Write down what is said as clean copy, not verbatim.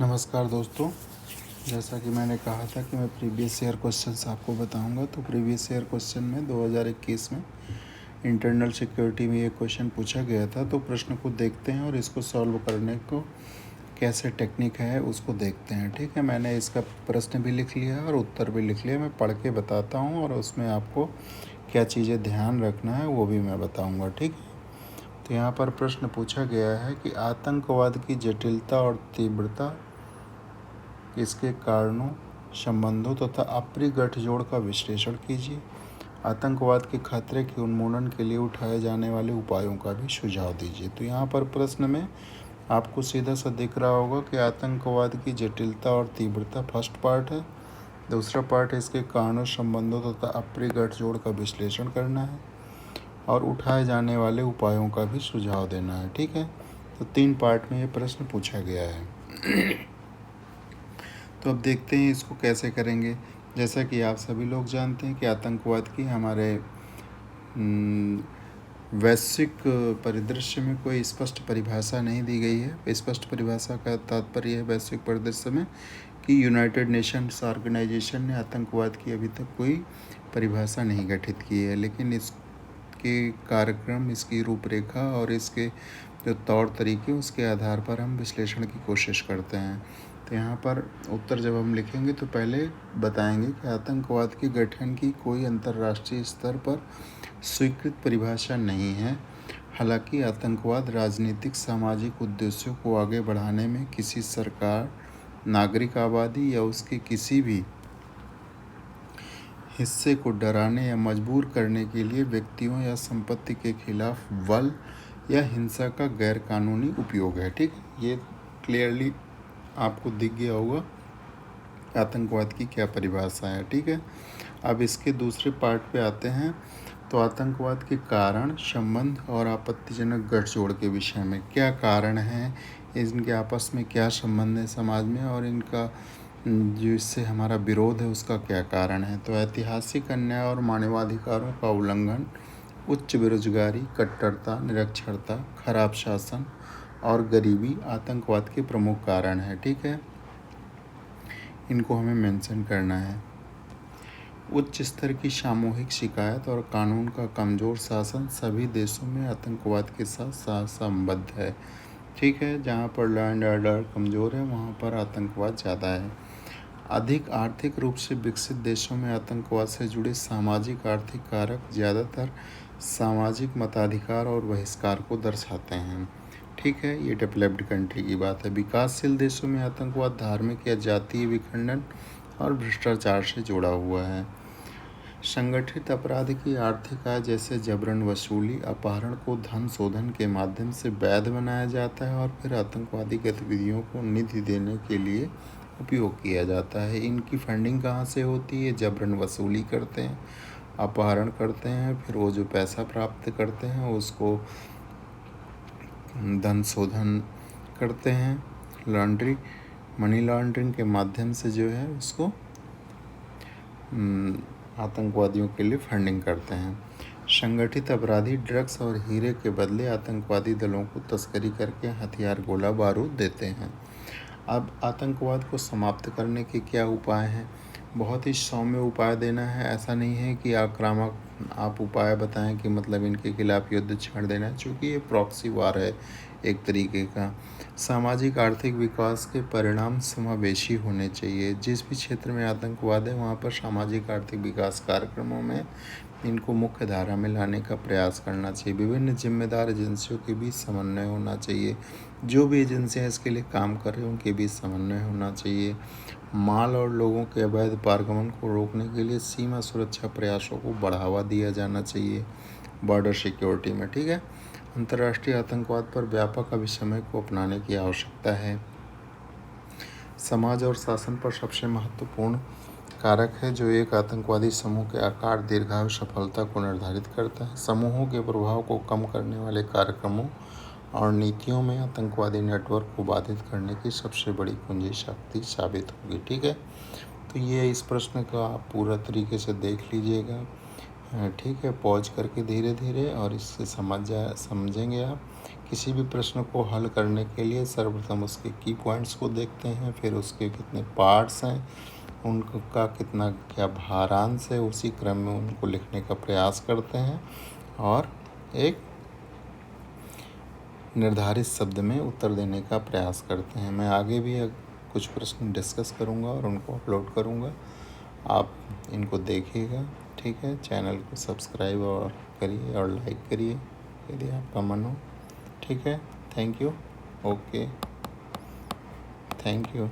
नमस्कार दोस्तों। जैसा कि मैंने कहा था कि मैं प्रीवियस ईयर क्वेश्चंस आपको बताऊंगा, तो प्रीवियस ईयर क्वेश्चन में 2021 में इंटरनल सिक्योरिटी में ये क्वेश्चन पूछा गया था। तो प्रश्न को देखते हैं और इसको सॉल्व करने को कैसे टेक्निक है उसको देखते हैं। ठीक है, मैंने इसका प्रश्न भी लिख लिया और उत्तर भी लिख लिया। मैं पढ़ के बताता हूँ और उसमें आपको क्या चीज़ें ध्यान रखना है वो भी मैं बताऊँगा। ठीक है, तो यहाँ पर प्रश्न पूछा गया है कि आतंकवाद की जटिलता और तीव्रता, इसके कारणों, संबंधों तथा अप्रिय गठजोड़ का विश्लेषण कीजिए। आतंकवाद के खतरे के उन्मूलन के लिए उठाए जाने वाले उपायों का भी सुझाव दीजिए। तो यहाँ पर प्रश्न में आपको सीधा सा दिख रहा होगा कि आतंकवाद की जटिलता और तीव्रता फर्स्ट पार्ट है। दूसरा पार्ट है इसके कारणों, संबंधों तथा अप्रिय गठजोड़ का विश्लेषण करना है और उठाए जाने वाले उपायों का भी सुझाव देना है। ठीक है, तो 3 पार्ट में ये प्रश्न पूछा गया है। तो अब देखते हैं इसको कैसे करेंगे। जैसा कि आप सभी लोग जानते हैं कि आतंकवाद की हमारे वैश्विक परिदृश्य में कोई स्पष्ट परिभाषा नहीं दी गई है। स्पष्ट परिभाषा का तात्पर्य है वैश्विक परिदृश्य में कि यूनाइटेड नेशंस ऑर्गेनाइजेशन ने आतंकवाद की अभी तक कोई परिभाषा नहीं गठित की है, लेकिन इसके कार्यक्रम, इसकी रूपरेखा और इसके जो तौर तरीके, उसके आधार पर हम विश्लेषण की कोशिश करते हैं। तो यहाँ पर उत्तर जब हम लिखेंगे तो पहले बताएंगे कि आतंकवाद के गठन की कोई अंतर्राष्ट्रीय स्तर पर स्वीकृत परिभाषा नहीं है। हालांकि आतंकवाद राजनीतिक सामाजिक उद्देश्यों को आगे बढ़ाने में किसी सरकार, नागरिक आबादी या उसके किसी भी हिस्से को डराने या मजबूर करने के लिए व्यक्तियों या संपत्ति के खिलाफ बल या हिंसा का गैरकानूनी उपयोग है। ठीक है, ये क्लियरली आपको दिख गया होगा आतंकवाद की क्या परिभाषा है। ठीक है, अब इसके दूसरे पार्ट पे आते हैं। तो आतंकवाद के कारण, संबंध और आपत्तिजनक गठजोड़ के विषय में क्या कारण हैं, इनके आपस में क्या संबंध है समाज में, और इनका जो इससे हमारा विरोध है उसका क्या कारण है। तो ऐतिहासिक अन्याय और मानवाधिकारों का उल्लंघन, उच्च बेरोजगारी, कट्टरता, निरक्षरता, खराब शासन और गरीबी आतंकवाद के प्रमुख कारण है। ठीक है, इनको हमें मेंशन करना है। उच्च स्तर की सामूहिक शिकायत और कानून का कमज़ोर शासन सभी देशों में आतंकवाद के साथ सहसंबद्ध है। ठीक है, जहाँ पर लॉ एंड ऑर्डर कमज़ोर है वहाँ पर आतंकवाद ज़्यादा है। अधिक आर्थिक रूप से विकसित देशों में आतंकवाद से जुड़े सामाजिक आर्थिक कारक ज़्यादातर सामाजिक मताधिकार और बहिष्कार को दर्शाते हैं। ठीक है, ये डेवलप्ड कंट्री की बात है। विकासशील देशों में आतंकवाद धार्मिक या जातीय विखंडन और भ्रष्टाचार से जुड़ा हुआ है। संगठित अपराध की आर्थिक आय जैसे जबरन वसूली, अपहरण को धन शोधन के माध्यम से वैध बनाया जाता है और फिर आतंकवादी गतिविधियों को निधि देने के लिए उपयोग किया जाता है। इनकी फंडिंग कहाँ से होती है? जबरन वसूली करते हैं, अपहरण करते हैं, फिर वो जो पैसा प्राप्त करते हैं उसको धन शोधन करते हैं, मनी लॉन्ड्रिंग के माध्यम से जो है उसको आतंकवादियों के लिए फंडिंग करते हैं। संगठित अपराधी ड्रग्स और हीरे के बदले आतंकवादी दलों को तस्करी करके हथियार, गोला बारूद देते हैं। अब आतंकवाद को समाप्त करने के क्या उपाय हैं? बहुत ही सौम्य उपाय देना है। ऐसा नहीं है कि आक्रामक आप उपाय बताएं कि मतलब इनके खिलाफ युद्ध छेड़ देना है, चूँकि ये प्रॉक्सी वार है एक तरीके का। सामाजिक आर्थिक विकास के परिणाम समावेशी होने चाहिए। जिस भी क्षेत्र में आतंकवाद है वहाँ पर सामाजिक आर्थिक विकास कार्यक्रमों में इनको मुख्य धारा में लाने का प्रयास करना चाहिए। विभिन्न जिम्मेदार एजेंसियों के बीच समन्वय होना चाहिए। जो भी एजेंसियाँ इसके लिए काम कर रही हैं उनके बीच समन्वय होना चाहिए। माल और लोगों के अवैध पारगमन को रोकने के लिए सीमा सुरक्षा प्रयासों को बढ़ावा दिया जाना चाहिए बॉर्डर सिक्योरिटी में। ठीक है, अंतर्राष्ट्रीय आतंकवाद पर व्यापक अभिसमय को अपनाने की आवश्यकता है। समाज और शासन पर सबसे महत्वपूर्ण कारक है जो एक आतंकवादी समूह के आकार, दीर्घायु, सफलता को निर्धारित करता है। समूहों के प्रभाव को कम करने वाले कार्यक्रमों और नीतियों में आतंकवादी नेटवर्क को बाधित करने की सबसे बड़ी कुंजी शक्ति साबित होगी। ठीक है, तो ये इस प्रश्न का आप पूरा तरीके से देख लीजिएगा। ठीक है, पॉज करके धीरे धीरे, और इससे समझेंगे आप किसी भी प्रश्न को हल करने के लिए सर्वप्रथम उसके की पॉइंट्स को देखते हैं, फिर उसके कितने पार्ट्स हैं, उनका कितना क्या भारांश है, उसी क्रम में उनको लिखने का प्रयास करते हैं और एक निर्धारित शब्द में उत्तर देने का प्रयास करते हैं। मैं आगे भी कुछ प्रश्न डिस्कस करूंगा और उनको अपलोड करूंगा, आप इनको देखिएगा। ठीक है, चैनल को सब्सक्राइब और करिए और लाइक करिए यदि आपका मन हो। ठीक है, thank you. Okay, thank you.